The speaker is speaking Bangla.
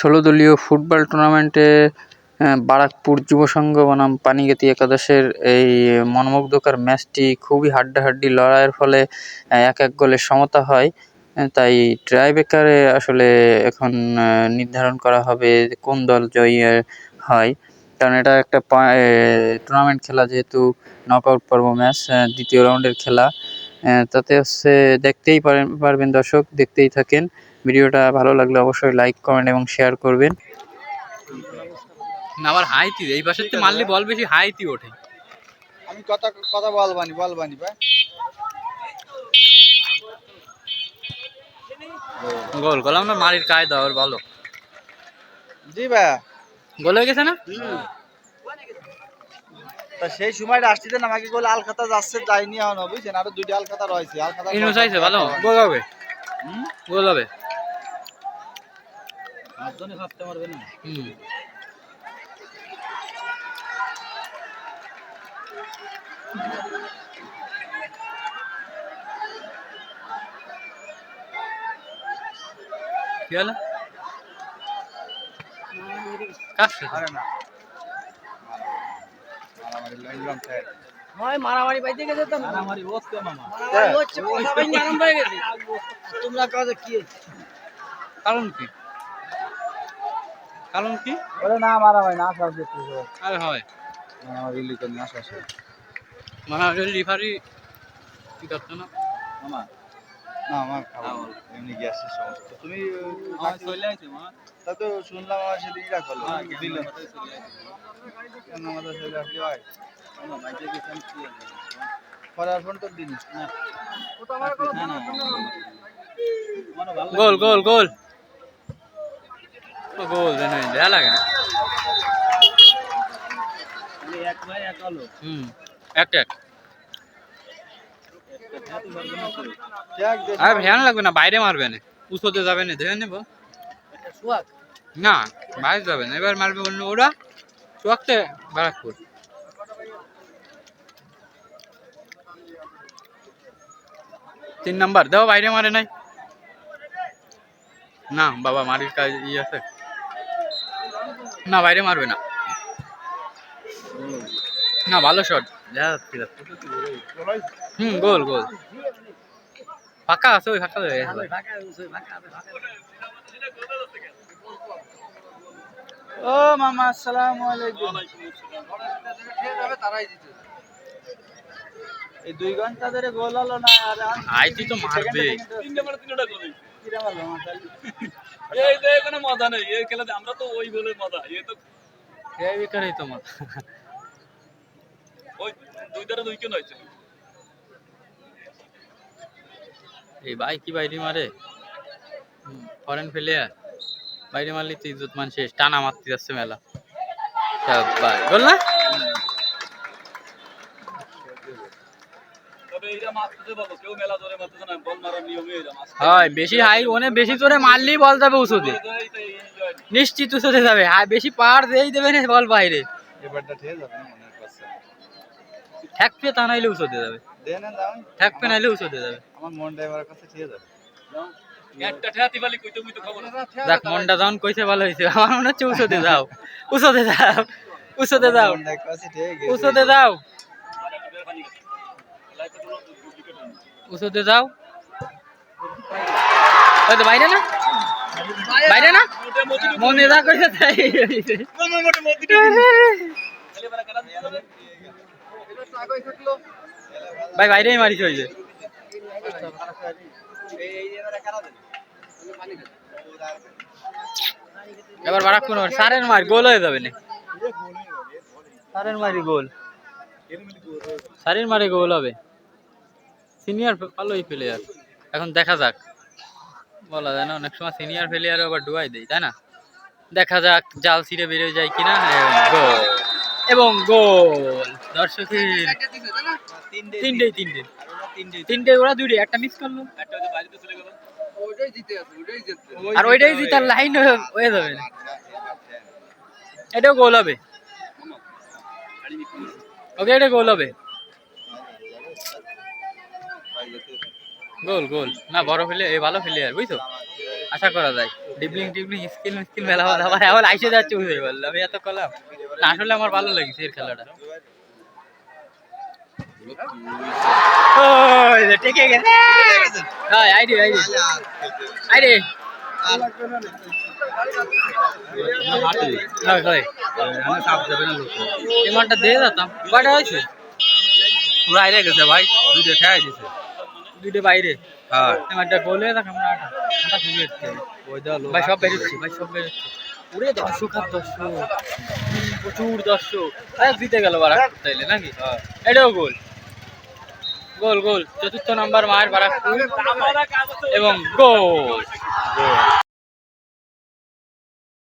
১৬ দলীয় ফুটবল টুর্নামেন্টে বারাকপুর যুব সংঘ বনাম পানিগেতি একাদশের এই মনোমুগ্ধকর ম্যাচটি খুবই হাড্ডাহাড্ডি লড়াইয়ের ফলে ১-১ গোলের সমতা হয়। তাই টাইব্রেকারে আসলে এখন নির্ধারণ করা হবে কোন দল জয়ী হয়, কারণ এটা একটা টুর্নামেন্ট খেলা, যেহেতু নকআউট পর্ব ম্যাচ, দ্বিতীয় রাউন্ডের খেলা। তাতে হচ্ছে দেখতেই পারবেন দর্শক, দেখতেই থাকেন। ভিডিওটা ভালো লাগলে অবশ্যই লাইক, কমেন্ট এবং শেয়ার করবেন। আবার হাইতি এই পাশে মারলে বল বেশি হাইতি ওঠে। আমি কথা বলবানি ভাই। গোল গোলাম না, মারির কায়দা ওর ভালো। জি ভাই, গোল হয়ে গেছে না? তা সেই সময়টা আসতে দেন আমাকে। গোল আলখাতা যাচ্ছে, যায়নি এখনো, বুঝছেন? আরো দুইটা আলখাতা রয়েছে। আলখাতা ইনু চাইছে ভালো গোল হবে। গোল হবে। আটজনে ভাবতে পারবে না। কি হলো? কাছে আরে না, মারামারি লাইলাম স্যার। হয় মারামারি বাইতে গেছে তো। মারামারি হচ্ছে মামা। মারামারি হচ্ছে, কথা বাইতে আরম্ভ হয়ে গেছে। তোমরা কাজে কি কারণ কি? কারণ কি? বলে না মারামারি না সব দেখতে হবে। আরে হয় মারামারি লিখে না আসে। মানে রিফারি কি করতে না মামা না, আমার খাবো এমনি গ্যাসের সমস্যা। তুমি চলে আইছে মা। তা তো শুনলাম আমার সেদিন রাখলো দিল কেন আমাদের চলে আসলে হয় করার ফোন তো দিন না। গোল গোল গোল গোল দেন দেয়া লাগে না। এক ভাই এক হলো। এক এক আর ভ্যান লাগবে না, বাইরে মারবে না, উঁচুতে যাবে না, দেখে নেবো না, বাইরে যাবে না, এবার মারবে অন্য ওরা। চুয়াকতে বারাকপুর 3 নাম্বার দাও, বাইরে মারে নাই না বাবা, মারির কাজ ই আছে না, বাইরে মারবে না। না ভালো শট, গোল গোল ফাঁকা আছে, ওই ফাঁকা ও মামা, আসসালামু আলাইকুম। তারাই দিতে এই 2 ঘন্টা ধরে গোল হলো না। আর আইতি তো মারবে। 3 নাম্বার 3টা গোল কিরা মারলো মাতালি। এই তো কোনো মজা নেই এই খেলাতে, আমরা তো ওই গোলের মজা। এই তো এই বেকারই তো মত। ওই 2 দ্বারা 2 কেন হইছে? এই ভাই কি বাইরে মারে, ফরেন প্লেয়ার বাইরে মারলে তো ইজ্জত মান শেষ। টানা মারতে যাচ্ছে মেলা। ভাই বল না, তবে এইটা মারতে বলো, কেউ মেলা ধরে মারতে না, বল মারার নিয়মই এটা। হয় বেশি হাই অনেক বেশি জোরে মারলেই বল যাবে উঁচুতে, নিশ্চিত উঁচুতে যাবে। আর বেশি পার দেই দেবে না, বল বাইরে। এবারটা ঠিক যাবে না মনে করছে। ঠ্যাকপে তা নাইলে উঁচুতে যাবে, দেন দাও। ঠ্যাকপে নাইলে উঁচুতে যাবে। আমার মন ড্রাইভারের কাছে ঠিক যাবে। একটা ঠেয়াতি বালি কইতে মুই তো খবর না। দেখ মনটা যখন কইছে ভালো হইছে, আমার মনে হচ্ছে উঁচুতে যাও, উঁচুতে যাও, উঁচুতে যাও, মন কাছে ঠিক গেছে। উঁচুতে যাও, উঁচুতে যাও। ওই তো বাইরে না, বাইরে না, মনে যা কইছে তাই হইছে। ভাই বাইরেই মারিছে হইছে। এবার বারাকপুর সারের মার গোল হয়ে যাবে না, সারের মারি গোল, সারের মারে গোল হবে। সিনিয়র ভালোই প্লেয়ার, এখন দেখা যাক, বলা যায় না, অনেক সময় সিনিয়র প্লেয়ার আবার ডুবাই দেয়, তাই না? দেখা যাক জাল ছিঁড়ে বেরিয়ে যায় কিনা। গোল এবং গোল দর্শকের তিনটে ওরা দুইটে, একটা মিস করলো আর ওইটাই জিতার লাইন হয়ে যাবে না, এটাও গোল হবে। ওকে এটা গোল হবে, গোল গোল না, বড় প্লেয়ার, ভালো প্লেয়ার বুঝছো। আশা করা যায়। ডিবলিং স্কিল মেলা হলো আবার এখন আইসে যাচ্ছে বুঝতে পারলাম, আমি এত কলাম না, আসলে আমার ভালো লাগছে এর খেলাটা। ওই যে টেকে গেছে, আইডি এমানটা দিয়ে দিতাম। কয়টা হয়েছে? পুরা আইরে গেছে ভাই, দুইটা খেয়ে দিছে। দুইটা বাইরে, হ্যাঁ এমানটা গোলে দেখ আমরা আটা শুরু হচ্ছে ভাই, সব বেরোচ্ছে ভাই, সব বেরোচ্ছে। ওরে দর্শক আর দর্শক, প্রচুর দর্শক। জিতে গেল বারাকপুর তাইলে নাকি? এটাও গোল, গোল গোল, চতুর্থ নাম্বার মায়ের বারাকপুর এবং গোল।